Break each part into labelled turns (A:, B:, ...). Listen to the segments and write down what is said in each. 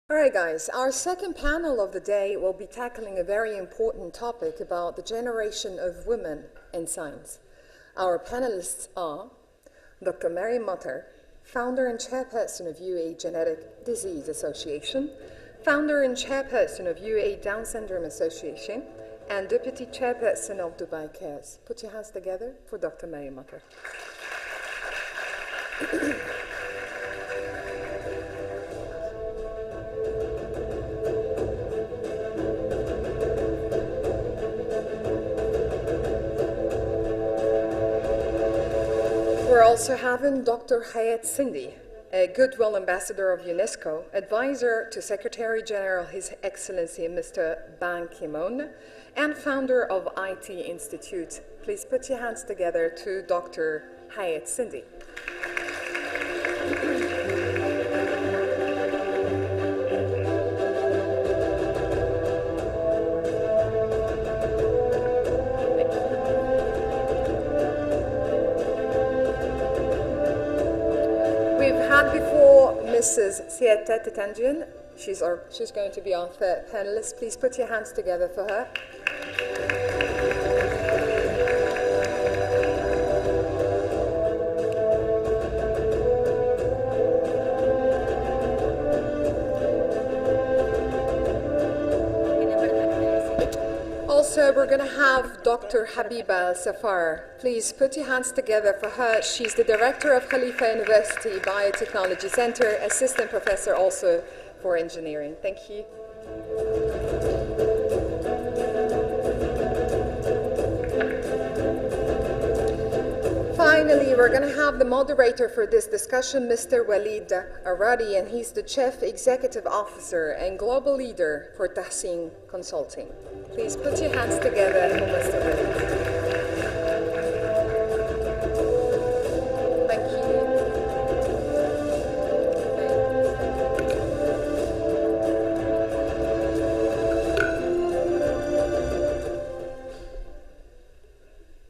A: All right, guys, our second panel of the day will be tackling a very important topic about the generation of women in science. Our panelists are Dr. Mary Mutter, founder and chairperson of UAE Genetic Disease Association, founder and chairperson of UAE Down Syndrome Association, and deputy chairperson of Dubai Cares. Put your hands together for Dr. Mary Mutter. We're also having Dr. Hayat Sindhi, a Goodwill Ambassador of UNESCO, advisor to Secretary General His Excellency Mr. Ban Ki-moon, and founder of IT Institute. Please put your hands together to Dr. Hayat Sindhi. Mrs. Sieta Tetanjian, she's going to be our third panelist. Please put your hands together for her. Also, we're going to have Dr. Habiba Safar. Please put your hands together for her. She's the director of Khalifa University Biotechnology Center, assistant professor also for engineering. Thank you. Finally, we're going to have the moderator for this discussion, Mr. Walid Aradi, and he's the Chief Executive Officer and Global Leader for Tahsin Consulting. Please put your hands together for Mr. Walid. Thank you.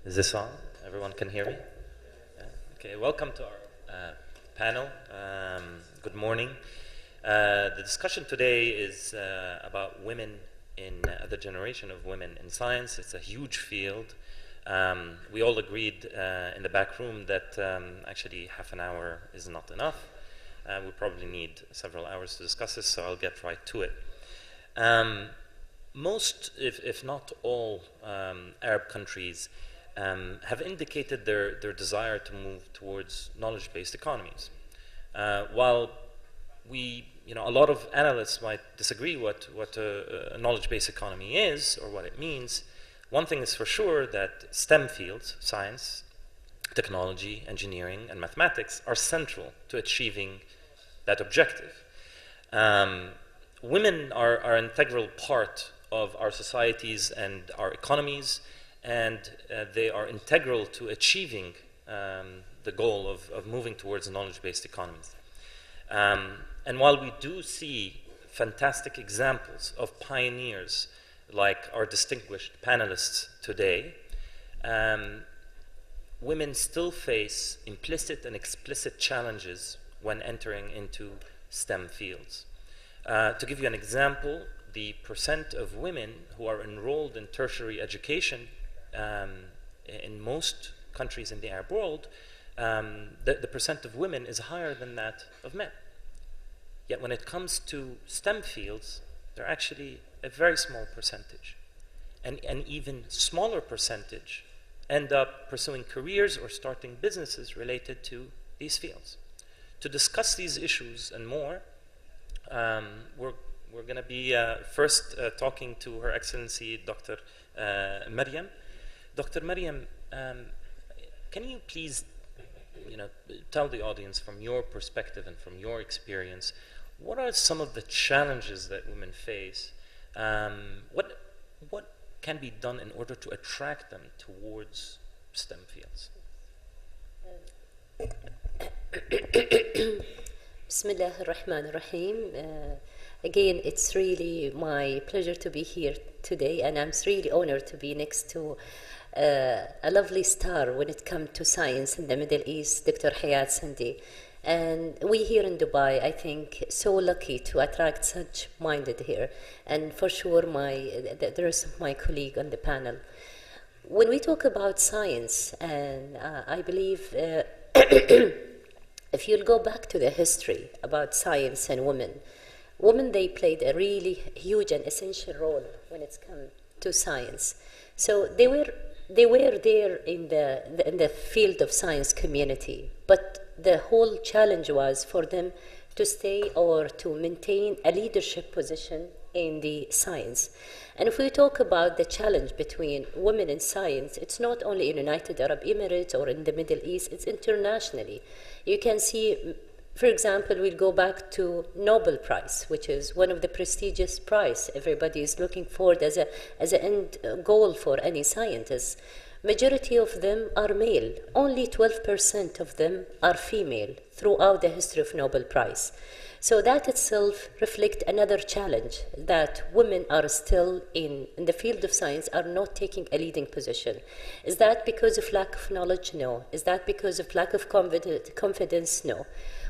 B: Is this on? Everyone can hear me? Yeah. Okay, welcome to our panel. Good morning. The discussion today is about women in the generation of women in science. It's a huge field. We all agreed in the back room that actually half an hour is not enough. We probably need several hours to discuss this, so I'll get right to it. Most, if not all, Arab countries have indicated their desire to move towards knowledge-based economies. While a lot of analysts might disagree what a knowledge-based economy is or what it means, one thing is for sure that STEM fields, science, technology, engineering, and mathematics, are central to achieving that objective. Women are an integral part of our societies and our economies, and they are integral to achieving the goal of moving towards knowledge-based economies. And while we do see fantastic examples of pioneers like our distinguished panelists today, women still face implicit and explicit challenges when entering into STEM fields. To give you an example, the percent of women who are enrolled in tertiary education in most countries in the Arab world, the percent of women is higher than that of men. Yet when it comes to STEM fields, they're actually a very small percentage. And an even smaller percentage end up pursuing careers or starting businesses related to these fields. To discuss these issues and more, we're going to be first talking to Her Excellency Dr. Maryam. Dr. Maryam, can you please tell the audience from your perspective and from your experience, what are some of the challenges that women face? What can be done in order to attract them towards STEM fields?
C: Bismillah ar-Rahman ar-Rahim. Again, it's really my pleasure to be here today, and I'm really honored to be next to a lovely star when it comes to science in the Middle East, Dr. Hayat Sindhi. And we here in Dubai, I think, so lucky to attract such minded here. And for sure, there is my colleague on the panel. When we talk about science, and I believe if you'll go back to the history about science and women, they played a really huge and essential role when it's come to science. So they were there in the field of science community, but the whole challenge was for them to stay or to maintain a leadership position in the science. And if we talk about the challenge between women in science, it's not only in United Arab Emirates or in the Middle East, it's internationally. You can see, for example, we'll go back to Nobel Prize, which is one of the prestigious prize everybody is looking forward as an end goal for any scientist. Majority of them are male. Only 12% of them are female throughout the history of Nobel Prize. So that itself reflects another challenge, that women are still in the field of science are not taking a leading position. Is that because of lack of knowledge? No. Is that because of lack of confidence? No.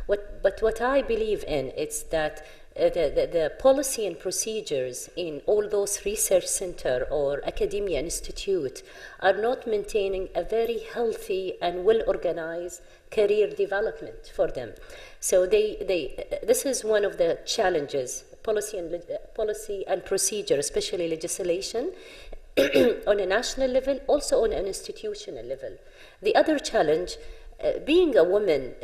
C: But what I believe in is that the policy and procedures in all those research center or academia institute are not maintaining a very healthy and well-organized career development for them. So this is one of the challenges, policy and procedure, especially legislation, on a national level, also on an institutional level. The other challenge, being a woman,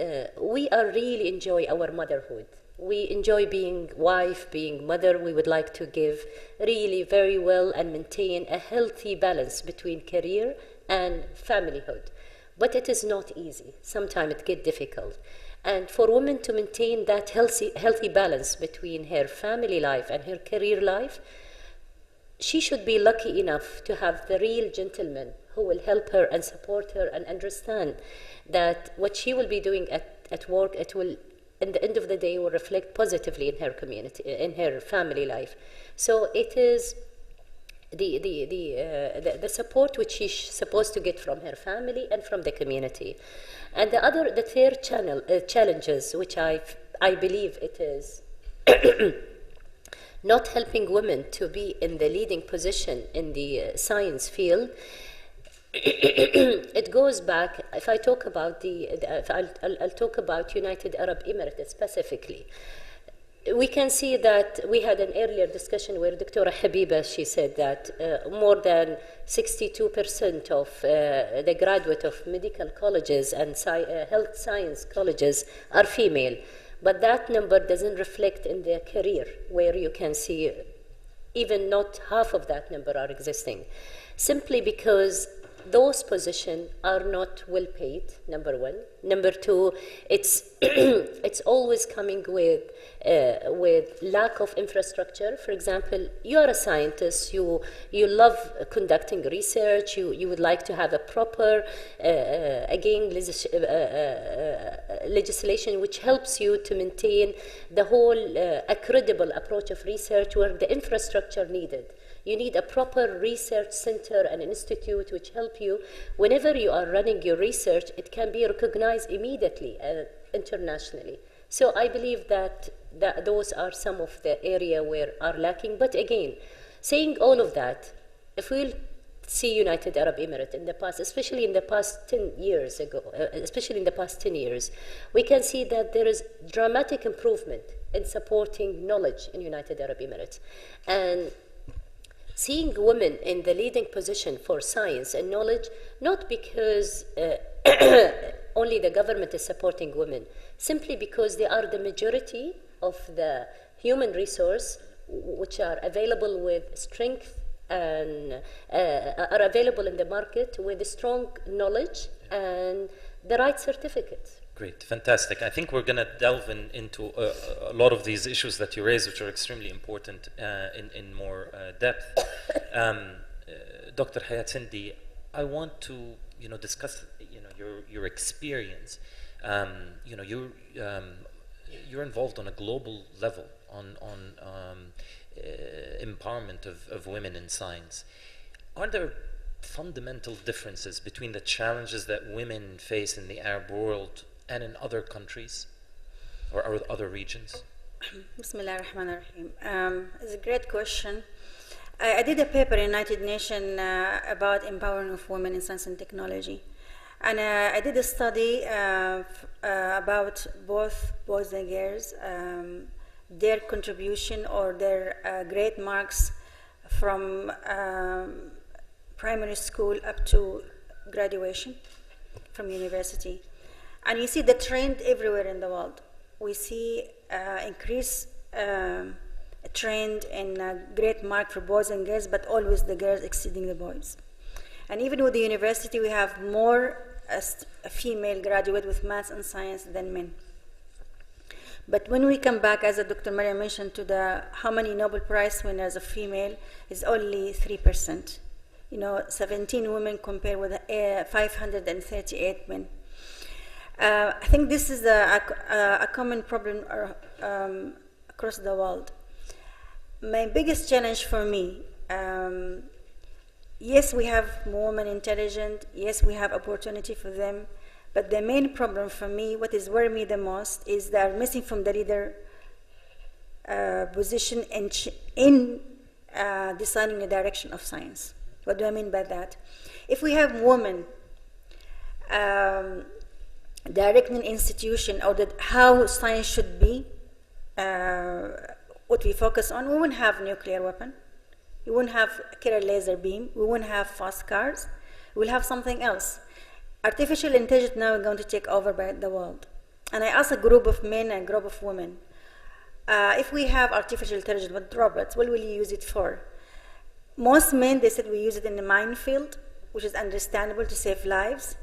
C: we are really enjoy our motherhood. We enjoy being wife, being mother. We would like to give really very well and maintain a healthy balance between career and familyhood. But it is not easy. Sometimes it gets difficult. And for women to maintain that healthy balance between her family life and her career life, she should be lucky enough to have the real gentleman who will help her and support her and understand that what she will be doing at work, it will, in the end of the day, will reflect positively in her community, in her family life. So it is the support which she's supposed to get from her family and from the community. And the third challenges, which I believe it is not helping women to be in the leading position in the science field. It goes back. If I talk about I'll talk about United Arab Emirates specifically. We can see that we had an earlier discussion where Dr. Habiba, she said that more than 62% of the graduate of medical colleges and health science colleges are female. But that number doesn't reflect in their career, where you can see even not half of that number are existing. Simply because those positions are not well paid, number one. Number two, it's it's always coming with lack of infrastructure. For example, you are a scientist, you love conducting research, you would like to have a proper, legislation which helps you to maintain the whole a credible approach of research where the infrastructure needed. You need a proper research center and institute which help you. Whenever you are running your research, it can be recognized immediately internationally. So I believe that those are some of the area where are lacking. But again, saying all of that, if we'll see United Arab Emirates in the past, especially in the past 10 years ago, we can see that there is dramatic improvement in supporting knowledge in United Arab Emirates. And seeing women in the leading position for science and knowledge, not because only the government is supporting women, simply because they are the majority of the human resource which are available with strength and are available in the market with strong knowledge and the right certificates.
B: Great, fantastic. I think we're going to delve into a lot of these issues that you raised, which are extremely important in more depth. Dr. Hayat Sindi, I want to discuss your experience. You're involved on a global level on empowerment of women in science. Are there fundamental differences between the challenges that women face in the Arab world and in other countries? or other regions?
D: Bismillah ar-Rahman ar-Rahim. It's a great question. I did a paper in United Nations about empowering of women in science and technology. And I did a study about both boys and girls, their contribution or their grade marks from primary school up to graduation from university. And you see the trend everywhere in the world. We see increased trend in grade mark for boys and girls, but always the girls exceeding the boys. And even with the university, we have more female graduate with maths and science than men. But when we come back, as Dr. Maria mentioned, to the how many Nobel Prize winners of female is only 3%. 17 women compared with 538 men. I think this is a common problem across the world. My biggest challenge for me, yes, we have more women intelligent, yes, we have opportunity for them, but the main problem for me, what is worrying me the most, is they are missing from the leader position in deciding the direction of science. What do I mean by that? If we have women directing an institution or how science should be, what we focus on, we wouldn't have nuclear weapon, we wouldn't have killer laser beam, we wouldn't have fast cars, we'll have something else. Artificial intelligence now is going to take over by the world. And I asked a group of men and a group of women, if we have artificial intelligence with robots, what will you use it for? Most men, they said we use it in the minefield, which is understandable to save lives.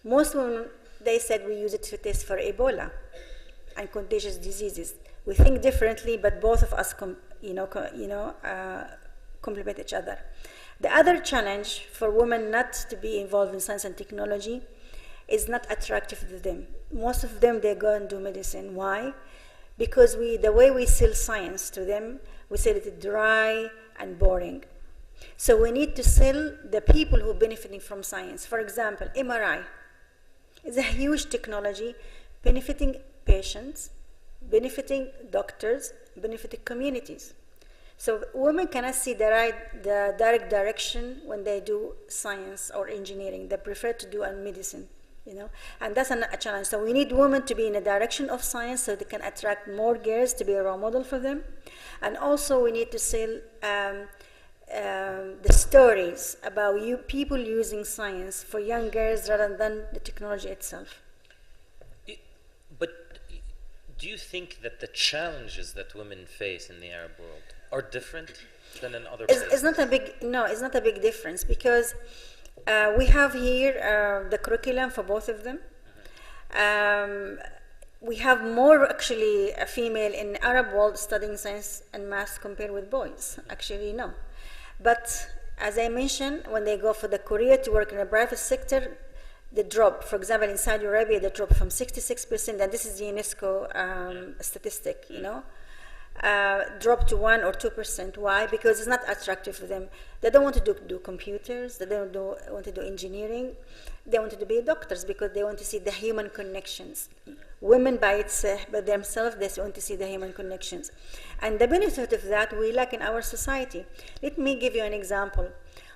D: Most women, they said we use it to test for Ebola and contagious diseases. We think differently, but both of us complement each other. The other challenge for women not to be involved in science and technology is not attractive to them. Most of them, they go and do medicine. Why? Because the way we sell science to them, we sell it dry and boring. So we need to sell the people who are benefiting from science. For example, MRI is a huge technology benefiting patients, benefiting doctors, benefiting communities. So women cannot see the direct direction when they do science or engineering. They prefer to do medicine, and that's a challenge. So we need women to be in the direction of science so they can attract more girls to be a role model for them. And also we need to sell the stories about people using science for young girls rather than the technology itself.
B: But do you think that the challenges that women face in the Arab world are different than in other places?
D: It's not a big difference, because we have here the curriculum for both of them. We have more actually a female in the Arab world studying science and math compared with boys. Actually, no. But as I mentioned, when they go for the career to work in the private sector, the drop, for example, in Saudi Arabia, the drop from 66%, and this is the UNESCO statistic, drop to 1 or 2%. Why? Because it's not attractive for them. They don't want to do computers, they don't want to do engineering, they want to be doctors because they want to see the human connections. Women by themselves, they want to see the human connections. And the benefit of that we lack in our society. Let me give you an example.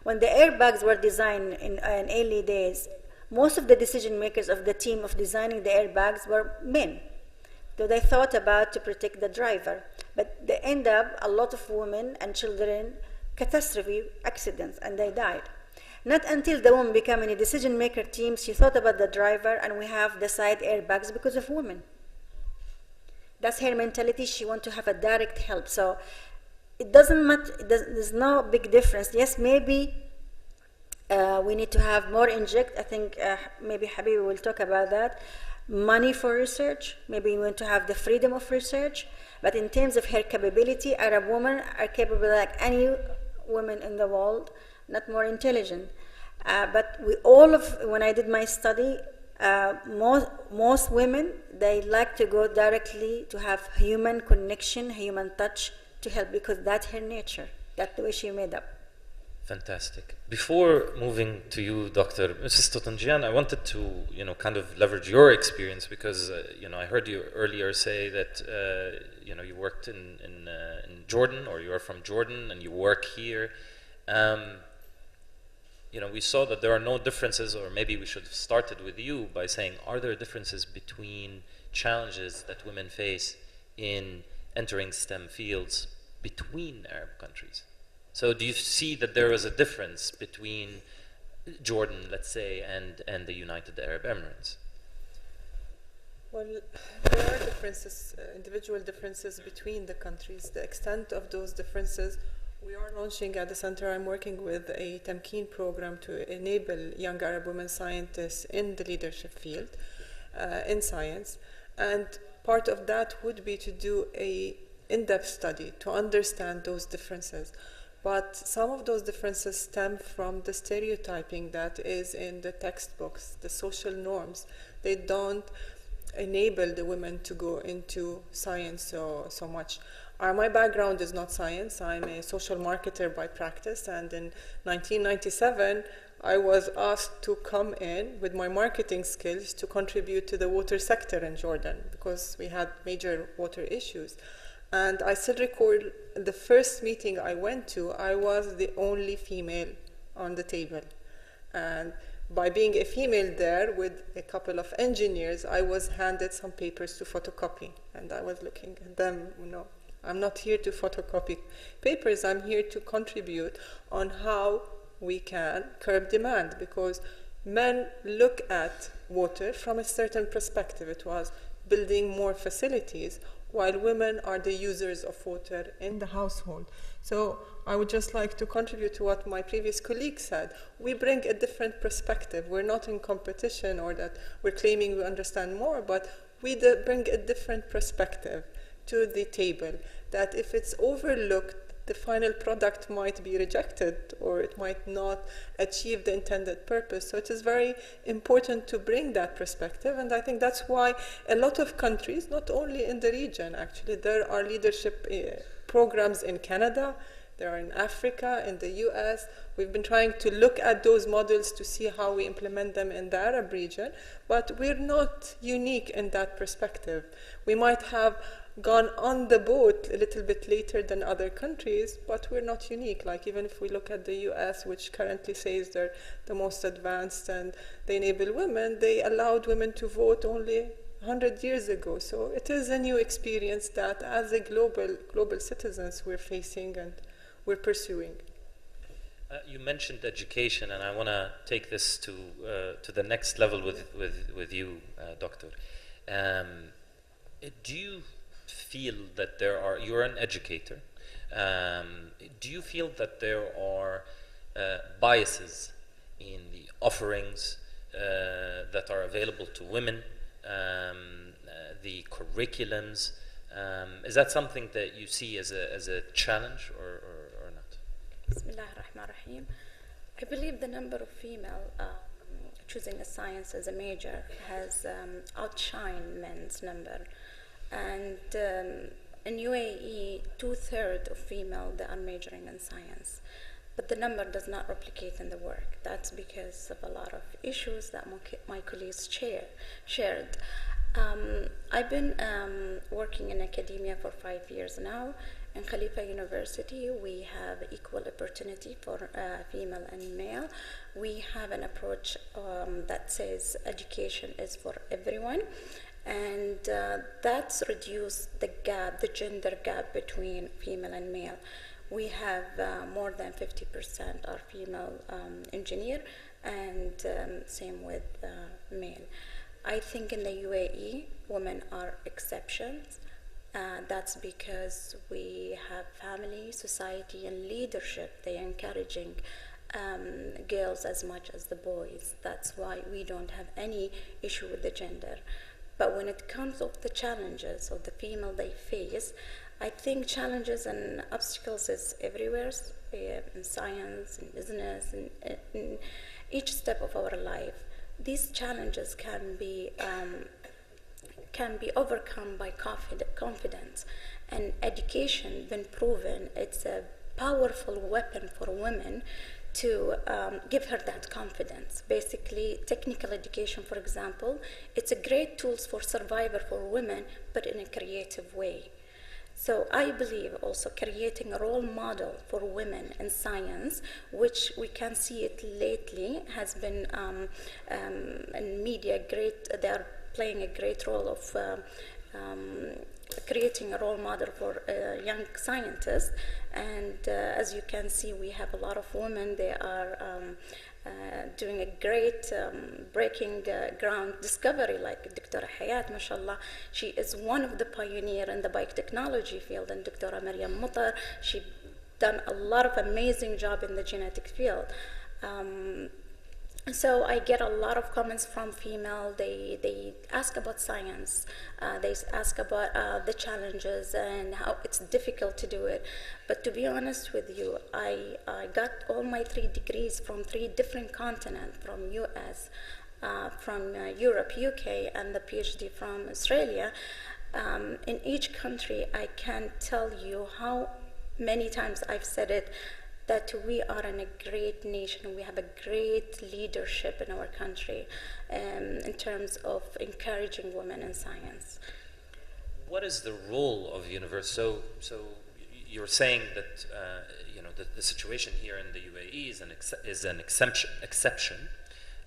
D: When the airbags were designed in early days, most of the decision makers of the team of designing the airbags were men. So they thought about to protect the driver. But they end up, a lot of women and children, catastrophe accidents, and they died. Not until the woman became in a decision maker team, she thought about the driver, and we have the side airbags because of women. That's her mentality. She wants to have a direct help. So it doesn't matter, there's no big difference. Yes, maybe we need to have more inject. I think maybe Habibi will talk about that. Money for research. Maybe we want to have the freedom of research. But in terms of her capability, Arab women are capable like any woman in the world, not more intelligent. But when I did my study, most women, they like to go directly to have human connection, human touch to help, because that's her nature. That's the way she made up.
B: Fantastic. Before moving to you, Dr. Mrs. Totanjian, I wanted to, kind of leverage your experience because, I heard you earlier say that, you worked in Jordan, or you are from Jordan, and you work here. We saw that there are no differences, or maybe we should have started with you by saying, are there differences between challenges that women face in entering STEM fields between Arab countries? So do you see that there is a difference between Jordan, let's say, and the United Arab Emirates?
E: Well, there are differences, individual differences between the countries. The extent of those differences, we are launching at the center I'm working with a Tamkeen program to enable young Arab women scientists in the leadership field, in science. And part of that would be to do a in-depth study to understand those differences. But some of those differences stem from the stereotyping that is in the textbooks, the social norms. They don't enable the women to go into science so much. My background is not science. I'm a social marketer by practice, and in 1997, I was asked to come in with my marketing skills to contribute to the water sector in Jordan because we had major water issues. And I still record the first meeting I went to, I was the only female on the table. And by being a female there with a couple of engineers, I was handed some papers to photocopy. And I was looking at them, I'm not here to photocopy papers, I'm here to contribute on how we can curb demand, because men look at water from a certain perspective. It was building more facilities, while women are the users of water in the household. So I would just like to contribute to what my previous colleague said. We bring a different perspective. We're not in competition or that we're claiming we understand more, but we bring a different perspective to the table, that if it's overlooked, the final product might be rejected or it might not achieve the intended purpose. So it is very important to bring that perspective, and I think that's why a lot of countries, not only in the region actually, there are leadership programs in Canada, there are in Africa, in the US. We've been trying to look at those models to see how we implement them in the Arab region, but we're not unique in that perspective. We might have gone on the boat a little bit later than other countries, but we're not unique. Like even if we look at the US, which currently says they're the most advanced and they enable women, they allowed women to vote only 100 years ago. So it is a new experience that as a global citizens we're facing and we're pursuing.
B: You mentioned education, and I want to take this to the next level with you, Doctor. Do you feel that you're an educator, do you feel that there are biases in the offerings that are available to women, the curriculums? Is that something that you see as a challenge or not?
F: Bismillah ar-Rahman ar-Rahim. I believe the number of female choosing a science as a major has outshined men's number. And in UAE, 2/3 of female that are majoring in science, but the number does not replicate in the work. That's because of a lot of issues that my colleagues shared. I've been working in academia for 5 years now. In Khalifa University, we have equal opportunity for female and male. We have an approach that says education is for everyone. And that's reduced the gap, the gender gap between female and male. We have more than 50% are female engineer, and same with male. I think in the UAE, women are exceptions. That's because we have family, society, and leadership. They are encouraging girls as much as the boys. That's why we don't have any issue with the gender. But when it comes to the challenges of the female they face, I think challenges and obstacles is everywhere, in science, in business, in each step of our life. These challenges can be overcome by confidence, and education been proven it's a powerful weapon for women to give her that confidence. Basically, technical education, for example, it's a great tool for survival for women, but in a creative way. So I believe also creating a role model for women in science, which we can see it lately, has been in media great. They are playing a great role of creating a role model for young scientists. And as you can see, we have a lot of women. They are doing a great breaking ground discovery, like Dr. Hayat, mashallah. She is one of the pioneers in the biotechnology field, and Dr. Maryam Mutar, she done a lot of amazing job in the genetic field. So I get a lot of comments from female. They ask about science. They ask about the challenges and how it's difficult to do it. But to be honest with you, I got all my 3 degrees from 3 different continents, from US, from Europe, UK, and the PhD from Australia. In each country, I can't tell you how many times I've said it, that we are in a great nation. We have a great leadership in our country in terms of encouraging women in science.
B: What is the role of university? So you're saying that the situation here in the UAE is an exception,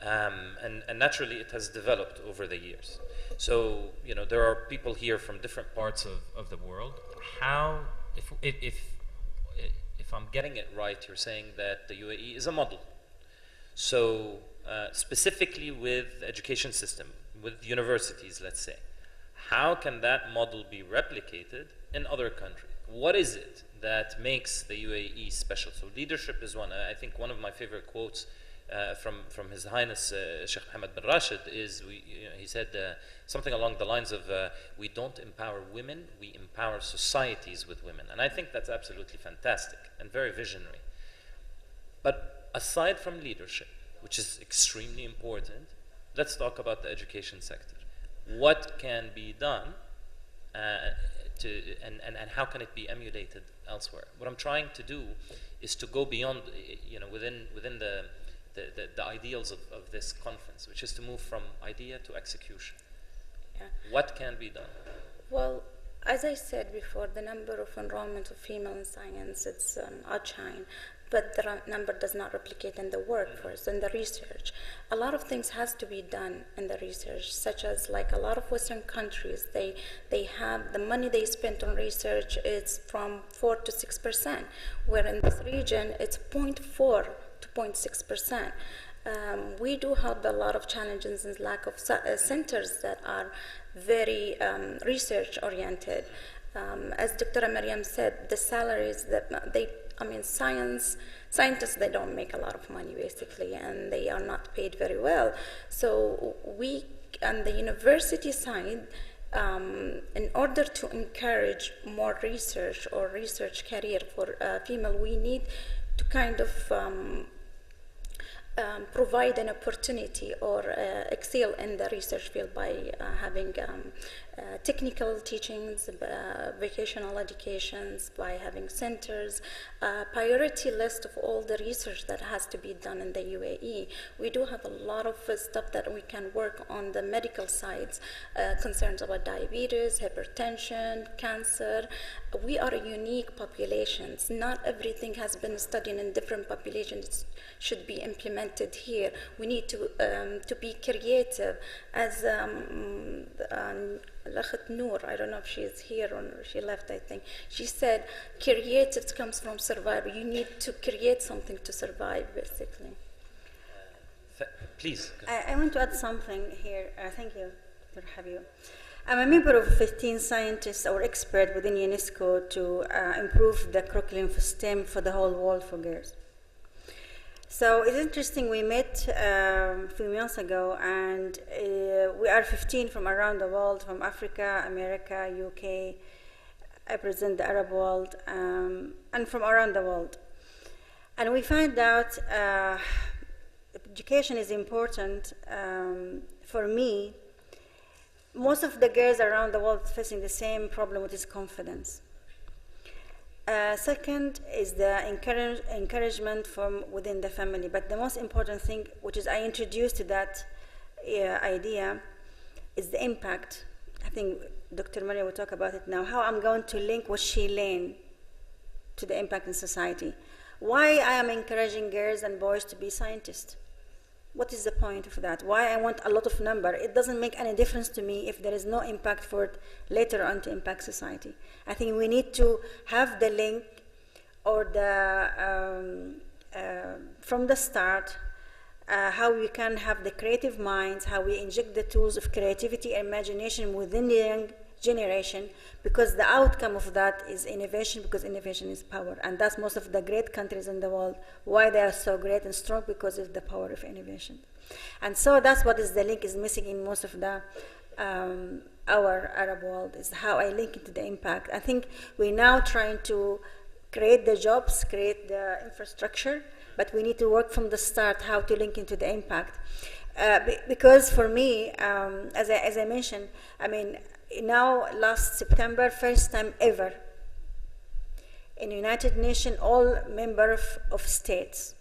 B: and naturally it has developed over the years. So there are people here from different parts of the world. How, if I'm getting it right, you're saying that the UAE is a model. So specifically with the education system, with universities, let's say, how can that model be replicated in other countries? What is it that makes the UAE special? So leadership is one. I think one of my favorite quotes from His Highness Sheikh Mohammed bin Rashid is, he said something along the lines of, we don't empower women, we empower societies with women. And I think that's absolutely fantastic and very visionary. But aside from leadership, which is extremely important, let's talk about the education sector. What can be done and how can it be emulated elsewhere? What I'm trying to do is to go beyond, within the ideals of this conference, which is to move from idea to execution.
F: Yeah.
B: What can be done?
F: Well, as I said before, the number of enrollment of female in science, it's outshine, but the number does not replicate in the workforce, in the research. A lot of things has to be done in the research, such as like a lot of Western countries, they have the money they spend on research is from 4 to 6%, where in this region it's 0.4 to 0.6%. We do have a lot of challenges and lack of centers that are very research oriented. As Dr. Maryam said, the salaries that scientists, they don't make a lot of money basically, and they are not paid very well. So we, on the university side, in order to encourage more research or research career for female, we need to kind of provide an opportunity or excel in the research field by having technical teachings, vocational educations, by having centers, priority list of all the research that has to be done in the UAE. We do have a lot of stuff that we can work on the medical sides, concerns about diabetes, hypertension, cancer. We are a unique population. Not everything has been studied in different populations. It should be implemented here. We need to be creative. As Noor, I don't know if she is here or she left, I think. She said, creative comes from survival. You need to create something to survive, basically.
B: Please.
D: I want to add something here. Thank you, Dr. Habib. I'm a member of 15 scientists or experts within UNESCO to improve the curriculum for STEM for the whole world for girls. So it's interesting, we met a few months ago, and we are 15 from around the world, from Africa, America, UK. I present the Arab world, and from around the world. And we find out education is important. For me, most of the girls around the world facing the same problem, which is confidence. Second is the encouragement from within the family. But the most important thing, which is I introduced to that idea, is the impact. I think Dr. Maria will talk about it now, how I'm going to link what she learned to the impact in society. Why I am encouraging girls and boys to be scientists. What is the point of that? Why I want a lot of number? It doesn't make any difference to me if there is no impact for it later on to impact society. I think we need to have the link or the from the start, how we can have the creative minds, how we inject the tools of creativity and imagination within the young generation, because the outcome of that is innovation, because innovation is power. And that's most of the great countries in the world, why they are so great and strong, because of the power of innovation. And so that's what is the link is missing in most of the our Arab world, is how I link it to the impact. I think we're now trying to create the jobs, create the infrastructure, but we need to work from the start how to link into the impact. Because for me, as I mentioned, I mean, now last September, first time ever in United Nations, all members of states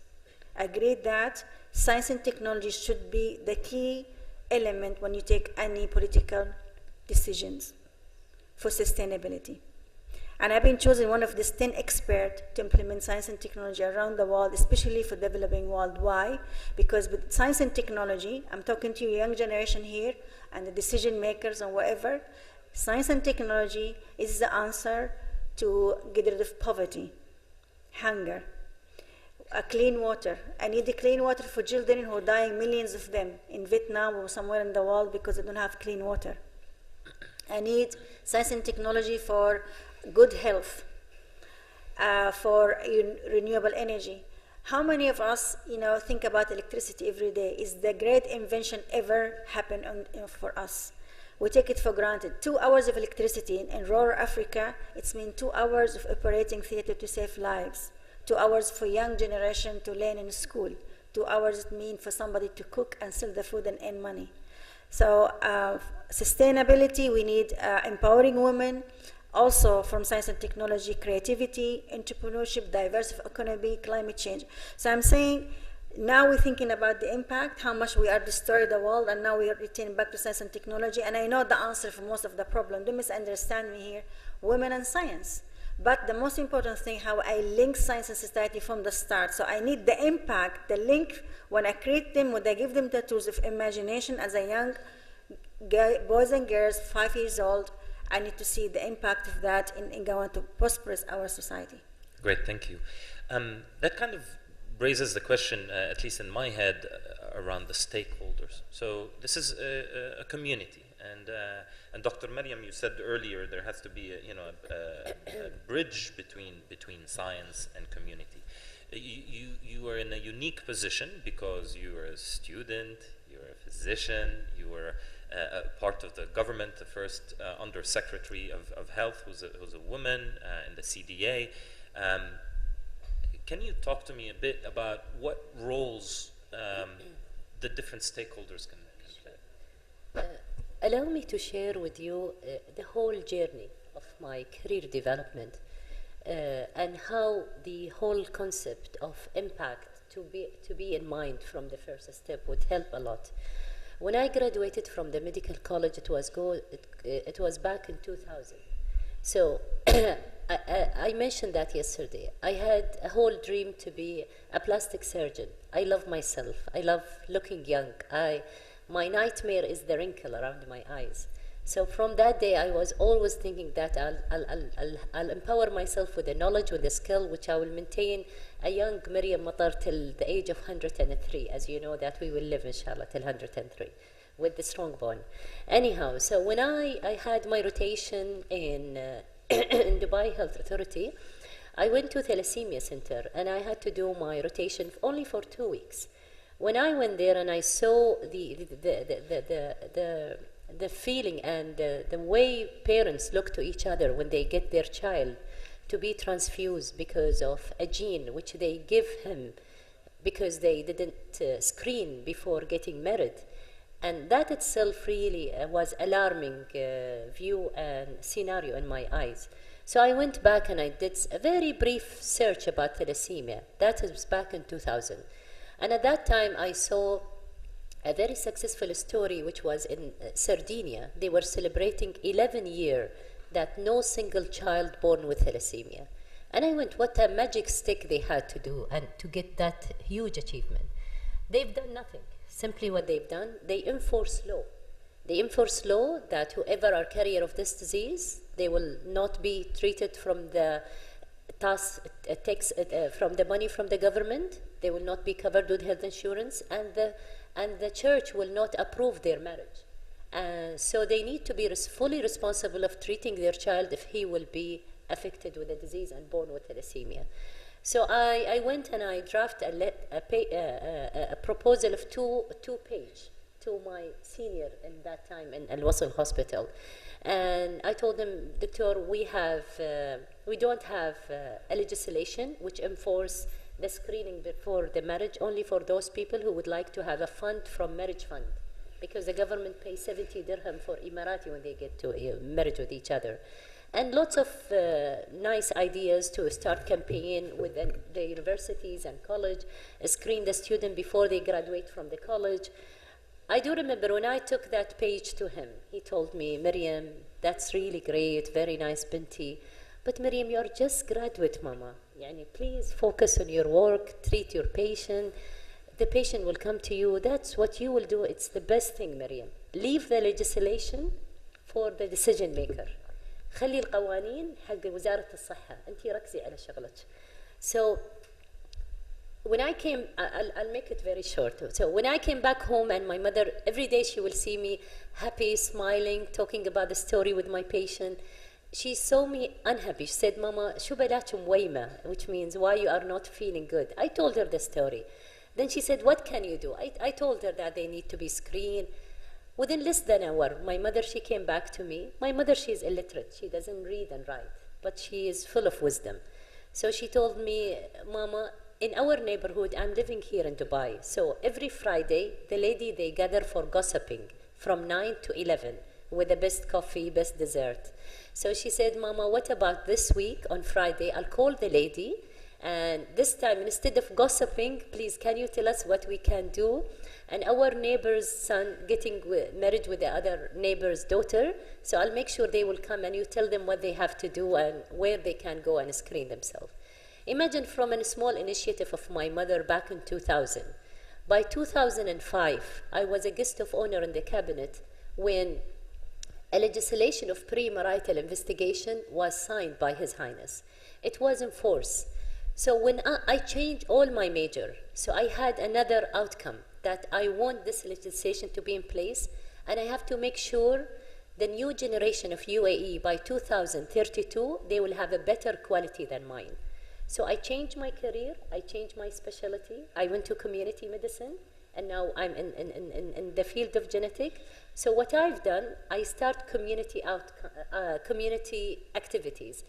D: agreed that science and technology should be the key element when you take any political decisions for sustainability. And I've been chosen one of these 10 experts to implement science and technology around the world, especially for developing world. Why? Because with science and technology, I'm talking to you young generation here and the decision makers and whatever, science and technology is the answer to get rid of poverty, hunger, clean water. I need the clean water for children who are dying, millions of them in Vietnam or somewhere in the world because they don't have clean water. I need science and technology for good health, for renewable energy. How many of us, think about electricity every day? Is the great invention ever happened for us? We take it for granted. 2 hours of electricity in rural Africa, it's mean 2 hours of operating theater to save lives. 2 hours for young generation to learn in school. 2 hours it mean for somebody to cook and sell the food and earn money. So sustainability, we need empowering women. Also from science and technology, creativity, entrepreneurship, diverse economy, climate change. So I'm saying now we're thinking about the impact, how much we are destroying the world, and now we are returning back to science and technology. And I know the answer for most of the problem. Don't misunderstand me here, women and science. But the most important thing, how I link science and society from the start. So I need the impact, the link, when I create them, when I give them the tools of imagination as a young boys and girls, 5 years old, I need to see the impact of that in going to prosperous our society.
B: Great, thank you. That kind of raises the question, at least in my head, around the stakeholders. So this is a community, and Dr. Maryam, you said earlier there has to be a bridge between science and community. You are in a unique position because you are a student, you're a physician, you were part of the government, the first Undersecretary of Health, who's a woman in the CDA. Can you talk to me a bit about what roles the different stakeholders can play?
C: Allow me to share with you the whole journey of my career development and how the whole concept of impact to be in mind from the first step would help a lot. When I graduated from the medical college, it was back in 2000. So I mentioned that yesterday. I had a whole dream to be a plastic surgeon. I love myself. I love looking young. My nightmare is the wrinkle around my eyes. So from that day, I was always thinking that I'll empower myself with the knowledge, with the skill, which I will maintain a young Maryam Matar till the age of 103, as you know that we will live, inshallah, till 103, with the strong bond. Anyhow, so when I had my rotation in Dubai Health Authority, I went to Thalassemia Center, and I had to do my rotation only for 2 weeks. When I went there and I saw the feeling and the way parents look to each other when they get their child to be transfused because of a gene which they give him because they didn't screen before getting married, And that itself really was alarming view and scenario in my eyes. So I went back and I did a very brief search about thalassemia. That was back in 2000. And at that time I saw a very successful story which was in Sardinia. They were celebrating 11 years that no single child born with thalassemia. And I went, what a magic stick they had to do and to get that huge achievement. They've done nothing. Simply what they've done, they enforce law. They enforce law that whoever are carrier of this disease, they will not be treated from the from the money from the government. They will not be covered with health insurance, and the church will not approve their marriage. So they need to be fully responsible of treating their child if he will be affected with the disease and born with thalassemia. So I went and I drafted a proposal of two page to my senior in that time in Al Wasl Hospital. And I told them, Doctor, we don't have a legislation which enforce the screening before the marriage only for those people who would like to have a fund from marriage fund, because the government pays 70 dirham for Emirati when they get to marriage with each other. And lots of nice ideas to start campaign with the universities and college, screen the student before they graduate from the college. I do remember when I took that page to him, he told me, Miriam, that's really great, very nice, Binti. But Miriam, you're just graduate, Mama. Yani, please focus on your work, treat your patient. The patient will come to you. That's what you will do. It's the best thing, Miriam. Leave the legislation for the decision maker. خلي القوانين حق وزارة الصحة. أنتِ ركزي على شغلك. So when I came, I'll make it very short. So when I came back home, and my mother, every day she will see me happy, smiling, talking about the story with my patient. She saw me unhappy. She said, Mama, شو بلاك مويمة, which means why you are not feeling good. I told her the story. Then she said, what can you do? I told her that they need to be screened. Within less than an hour, my mother, she came back to me. My mother, she is illiterate. She doesn't read and write, but she is full of wisdom. So she told me, Mama, in our neighborhood, I'm living here in Dubai. So every Friday, the lady, they gather for gossiping from 9 to 11 with the best coffee, best dessert. So she said, Mama, what about this week on Friday? I'll call the lady. And this time, instead of gossiping, please, can you tell us what we can do? And our neighbor's son getting married with the other neighbor's daughter. So I'll make sure they will come and you tell them what they have to do and where they can go and screen themselves. Imagine from a small initiative of my mother back in 2000. By 2005, I was a guest of honor in the cabinet when a legislation of pre-marital investigation was signed by His Highness. It was in force. So when I changed all my major, so I had another outcome that I want this legislation to be in place, and I have to make sure the new generation of UAE by 2032, they will have a better quality than mine. So I changed my career, I changed my specialty, I went to community medicine, and now I'm in the field of genetic. So what I've done, I start community activities.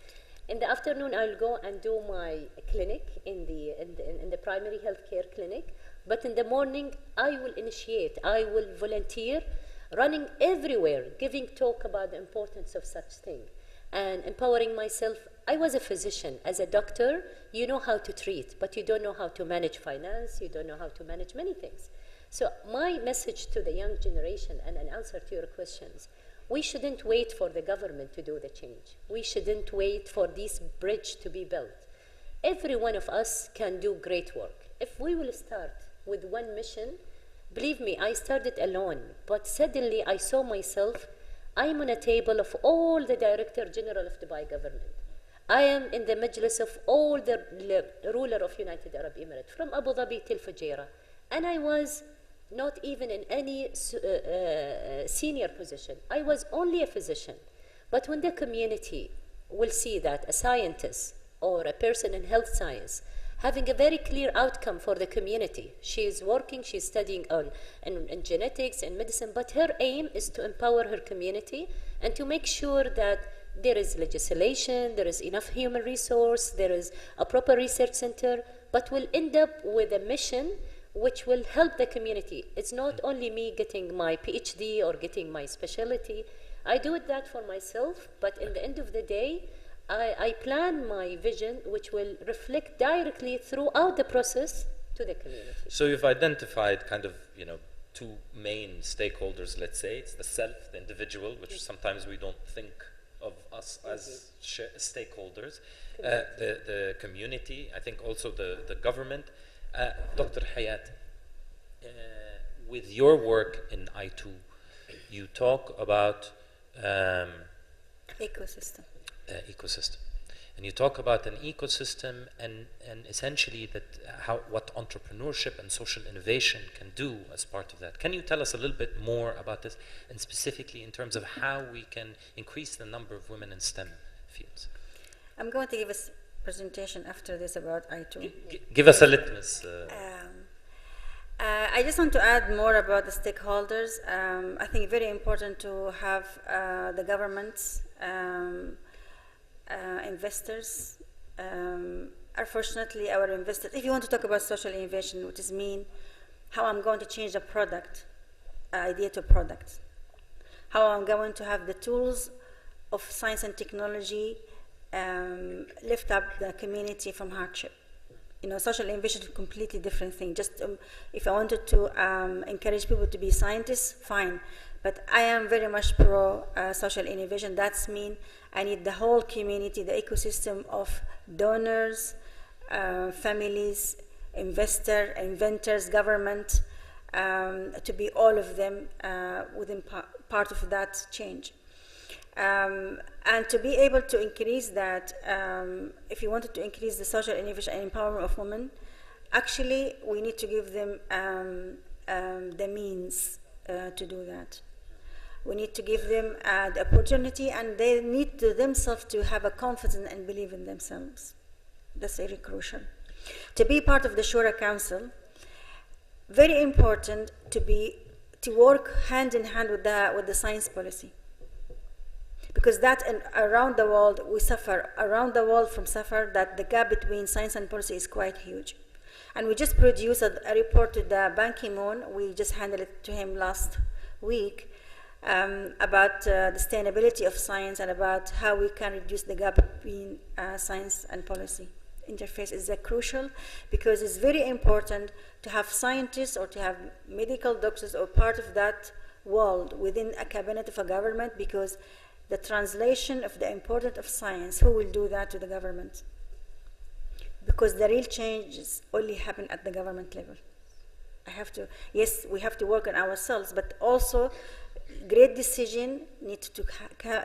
C: In the afternoon, I'll go and do my clinic in the primary healthcare clinic. But in the morning, I will initiate, I will volunteer, running everywhere, giving talk about the importance of such thing, and empowering myself. I was a physician. As a doctor, you know how to treat, but you don't know how to manage finance, you don't know how to manage many things. So my message to the young generation, and an answer to your questions, we shouldn't wait for the government to do the change. We shouldn't wait for this bridge to be built. Every one of us can do great work. If we will start with one mission, believe me, I started alone, but suddenly I saw myself, I'm on a table of all the Director General of Dubai government. I am in the majlis of all the ruler of United Arab Emirates, from Abu Dhabi till Fujairah. And I was not even in any senior position. I was only a physician. But when the community will see that a scientist or a person in health science having a very clear outcome for the community, she is working, she's studying in genetics and medicine, but her aim is to empower her community and to make sure that there is legislation, there is enough human resource, there is a proper research center, but will end up with a mission which will help the community. It's not only me getting my PhD or getting my specialty. I do that for myself, but in the end of the day, I plan my vision, which will reflect directly throughout the process to the community.
B: So you've identified kind of, two main stakeholders, let's say. It's the self, the individual, which sometimes we don't think of us as stakeholders. The community, I think also the government. Dr. Hayat, with your work in I2, you talk about
D: Ecosystem.
B: ecosystem. And you talk about an ecosystem and essentially what entrepreneurship and social innovation can do as part of that. Can you tell us a little bit more about this, and specifically in terms of how we can increase the number of women in STEM fields?
D: I'm going to give a presentation after this about I2.
B: Give us a litmus.
D: I just want to add more about the stakeholders. I think very important to have the governments, investors. Unfortunately, our investors, if you want to talk about social innovation, which is mean how I'm going to change a product, idea to product, how I'm going to have the tools of science and technology lift up the community from hardship. Social innovation is a completely different thing. Just if I wanted to encourage people to be scientists, fine. But I am very much pro social innovation. That's mean I need the whole community, the ecosystem of donors, families, inventors, government, to be all of them within part of that change. And to be able to increase that, if you wanted to increase the social innovation and empowerment of women, actually we need to give them the means to do that. We need to give them the opportunity, and they need to themselves to have a confidence and believe in themselves. That's very crucial. To be part of the Shura Council, very important to work hand in hand with the science policy. Because that around the world, we suffer, around the world from suffer, that the gap between science and policy is quite huge. And we just produced a report to the Ban Ki-moon, we just handed it to him last week, about the sustainability of science and about how we can reduce the gap between science and policy. Interface is crucial, because it's very important to have scientists or to have medical doctors or part of that world within a cabinet of a government, because the translation of the importance of science, who will do that to the government? Because the real changes only happen at the government level. Yes, we have to work on ourselves, but also great decision needs to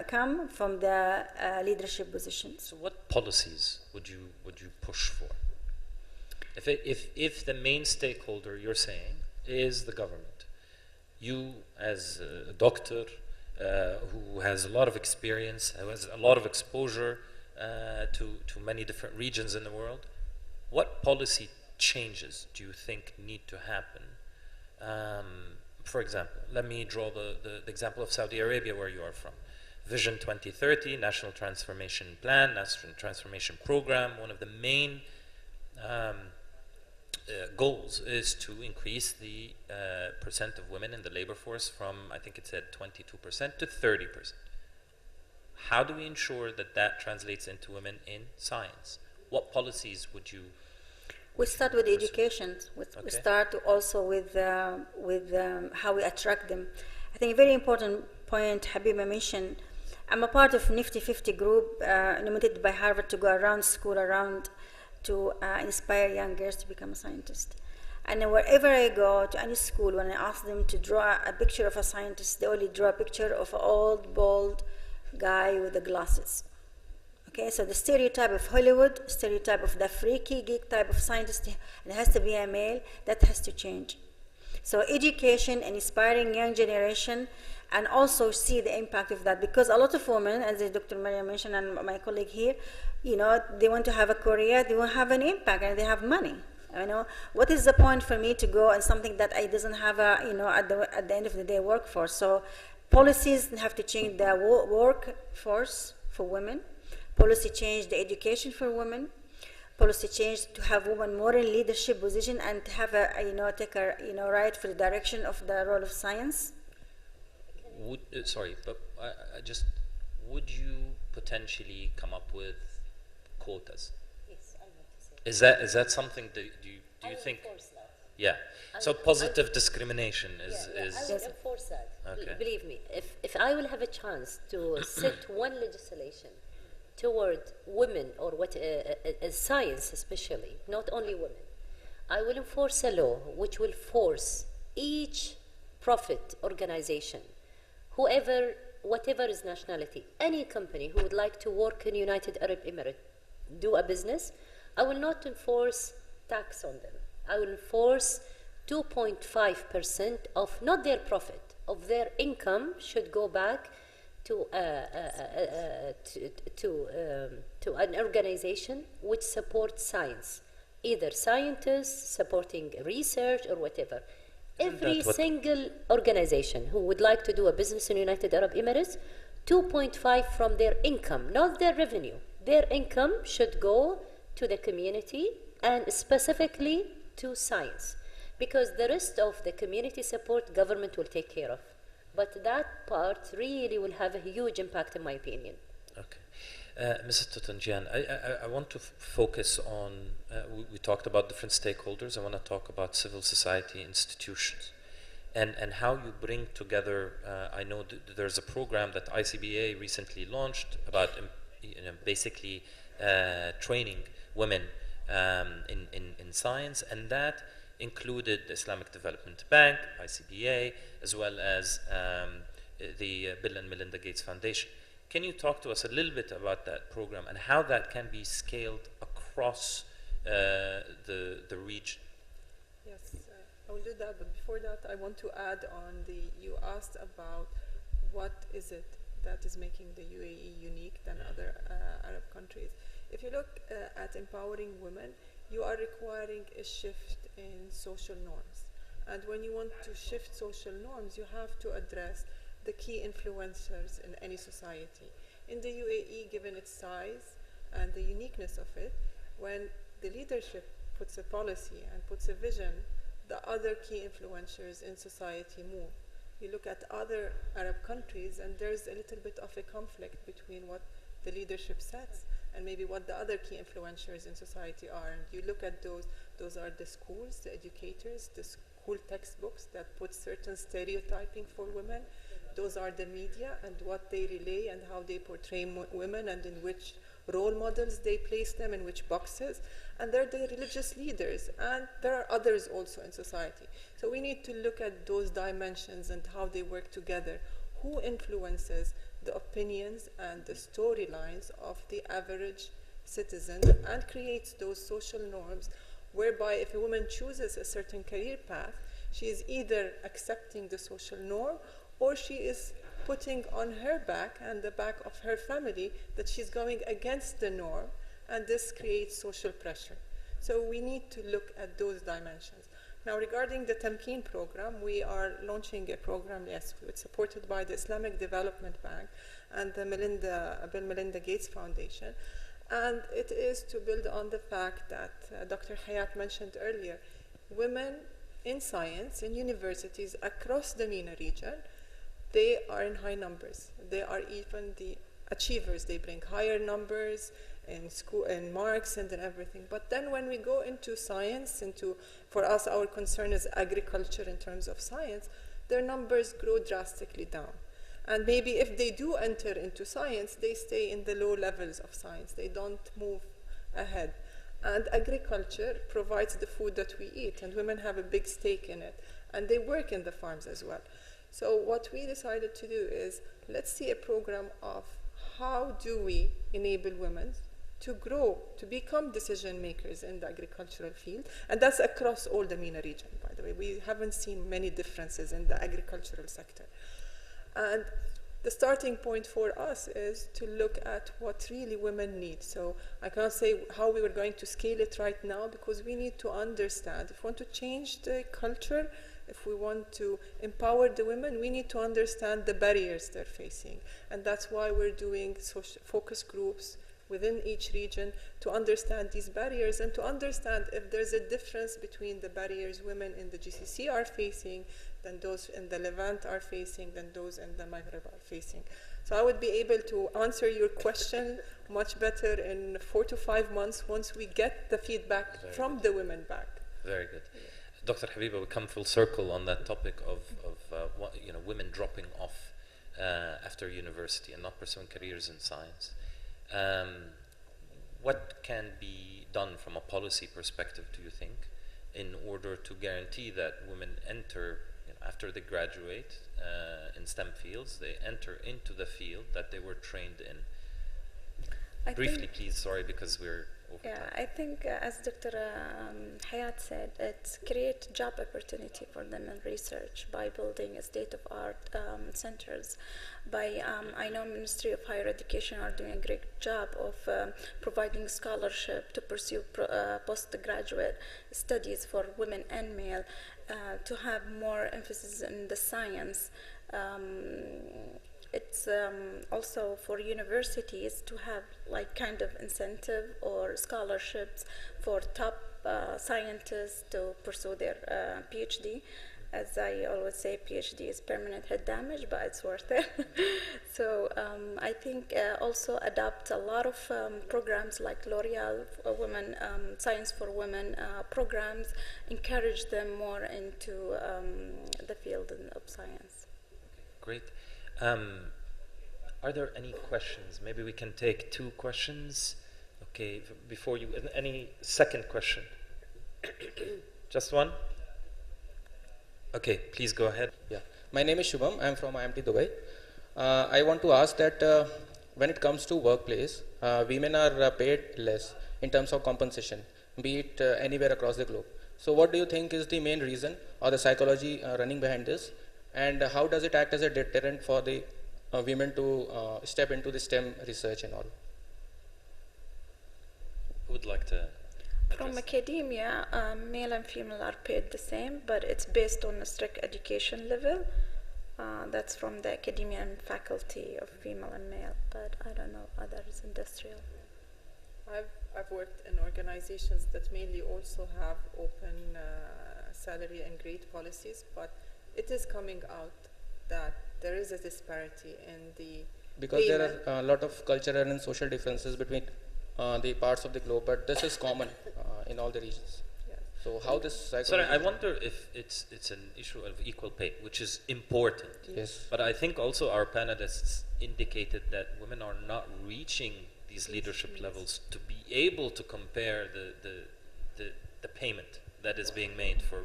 D: come from the leadership positions.
B: So what policies would you push for? If the main stakeholder, you're saying, is the government, you as a doctor who has a lot of experience, who has a lot of exposure to many different regions in the world, what policy changes do you think need to happen? For example, let me draw the example of Saudi Arabia, where you are from. Vision 2030, National Transformation Plan, National Transformation Program. One of the main goals is to increase the percent of women in the labor force from, I think it said 22% to 30%. How do we ensure that translates into women in science? What policies would you?
D: We start with education. We start also with how we attract them. I think a very important point Habiba mentioned. I'm a part of Nifty 50 group nominated by Harvard to go around to inspire young girls to become a scientist. And wherever I go to any school, when I ask them to draw a picture of a scientist, they only draw a picture of an old, bald guy with the glasses. Okay, so the stereotype of Hollywood, stereotype of the freaky geek type of scientist, and it has to be a male, that has to change. So education and inspiring young generation, and also see the impact of that, because a lot of women, as Dr. Maria mentioned and my colleague here, they want to have a career, they want to have an impact, and they have money. What is the point for me to go on something that I doesn't have at the end of the day work for? So policies have to change the workforce for women. Policy change the education for women. policy change to have women more in leadership position and to have take a right for the direction of the role of science?
B: Sorry, but I just, would you potentially come up with quotas?
C: Yes, I want to say.
B: Is that something that do you think?
C: Enforce that.
B: Yeah. So positive discrimination is
C: I will enforce that.
B: Okay.
C: Believe me, if I will have a chance to set one legislation toward women or science especially, not only women, I will enforce a law which will force each profit organization, whatever is nationality, any company who would like to work in United Arab Emirates, do a business, I will not enforce tax on them. I will enforce 2.5% of not their profit, of their income should go back to an organization which supports science, either scientists supporting research or whatever. Every single organization who would like to do a business in United Arab Emirates, 2.5 from their income, not their revenue. Their income should go to the community and specifically to science, because the rest of the community support government will take care of. But that part really will have a huge impact in my opinion.
B: Okay. Mrs. Tutanjian, I want to focus on, we talked about different stakeholders. I want to talk about civil society institutions and how you bring together, I know there's a program that ICBA recently launched about basically training women in science, and that included the Islamic Development Bank, ICBA, as well as the Bill and Melinda Gates Foundation. Can you talk to us a little bit about that program and how that can be scaled across the region?
E: Yes, I will do that, but before that I want to add on you asked about what is it that is making the UAE unique than other Arab countries. If you look at empowering women, you are requiring a shift in social norms. And when you want to shift social norms, you have to address the key influencers in any society. In the UAE, given its size and the uniqueness of it, when the leadership puts a policy and puts a vision, the other key influencers in society move. You look at other Arab countries and there's a little bit of a conflict between what the leadership sets and maybe what the other key influencers in society are. And you look at those are the schools, the educators, the school textbooks that put certain stereotyping for women. Those are the media and what they relay and how they portray women and in which role models they place them, in which boxes. And they're the religious leaders, and there are others also in society. So we need to look at those dimensions and how they work together. Who influences the opinions and the storylines of the average citizen and creates those social norms whereby if a woman chooses a certain career path, she is either accepting the social norm or she is putting on her back and the back of her family that she's going against the norm, and this creates social pressure. So we need to look at those dimensions. Now, regarding the Tamkeen program, we are launching a program, yes, it's supported by the Islamic Development Bank and the Bill Melinda Gates Foundation. And it is to build on the fact that Dr. Hayat mentioned earlier, women in science, in universities across the MENA region, they are in high numbers. They are even the achievers. They bring higher numbers in school, in marks and in everything. But then when we go into science, for us, our concern is agriculture in terms of science, their numbers grow drastically down. And maybe if they do enter into science, they stay in the low levels of science. They don't move ahead. And agriculture provides the food that we eat, and women have a big stake in it. And they work in the farms as well. So what we decided to do is, let's see a program of how do we enable women to grow, to become decision makers in the agricultural field. And that's across all the MENA region, by the way. We haven't seen many differences in the agricultural sector. And the starting point for us is to look at what really women need. So I can't say how we were going to scale it right now, because we need to understand, if we want to change the culture, if we want to empower the women, we need to understand the barriers they're facing. And that's why we're doing focus groups, within each region to understand these barriers and to understand if there's a difference between the barriers women in the GCC are facing than those in the Levant are facing, than those in the Maghreb are facing. So I would be able to answer your question much better in 4 to 5 months once we get the feedback from the women back.
B: Very good. Dr. Habiba, we come full circle on that topic of women dropping off after university and not pursuing careers in science. What can be done from a policy perspective, do you think, in order to guarantee that women enter, after they graduate in STEM fields, they enter into the field that they were trained in? Briefly, please, sorry, because we're over time.
F: I think as Dr. Hayat said, it's create job opportunity for them in research by building state-of-art centers. I know Ministry of Higher Education are doing a great job of providing scholarship to pursue postgraduate studies for women and male, to have more emphasis in the science. It's also for universities to have like kind of incentive or scholarships for top scientists to pursue their PhD. As I always say, PhD is permanent head damage, but it's worth it. So I think also adopt a lot of programs like L'Oreal Women, Science for Women programs, encourage them more into the field of science.
B: Great. Are there any questions? Maybe we can take 2 questions. Okay, before you, any second question? Just one? Okay, please go ahead.
G: Yeah, my name is Shubham. I am from IMT Dubai. I want to ask that when it comes to workplace, women are paid less in terms of compensation, be it anywhere across the globe. So what do you think is the main reason or the psychology running behind this? And how does it act as a deterrent for the women to step into the STEM research and all?
B: Who would like to?
F: From academia, male and female are paid the same, but it's based on a strict education level. That's from the academia and faculty of female and male, but I don't know others industrial.
E: I've worked in organizations that mainly also have open salary and grade policies, but it is coming out that there is a disparity in the
G: because
E: payment.
G: there are a lot of cultural and social differences between the parts of the globe, but this is common in all the regions.
E: Yes.
G: So how this psychology?
B: Sorry, I wonder if it's an issue of equal pay, which is important.
G: Yes.
B: But I think also our panelists indicated that women are not reaching these leadership levels to be able to compare the payment that is being made for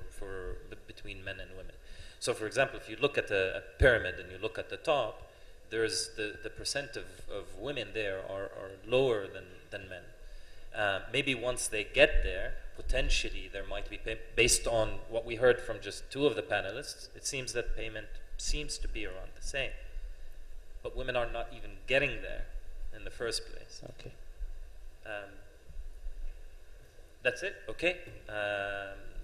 B: between men and women. So, for example, if you look at a pyramid and you look at the top, there's the percent of women there are lower than men. Maybe once they get there, potentially there might be based on what we heard from just 2 of the panelists, it seems that payment seems to be around the same. But women are not even getting there in the first place.
G: Okay.
B: That's it. Okay.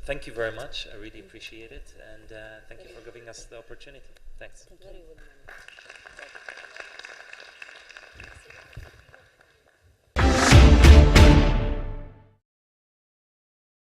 B: Thank you very much. I really appreciate it. And thank you for giving us the opportunity. Thanks.
C: Very well.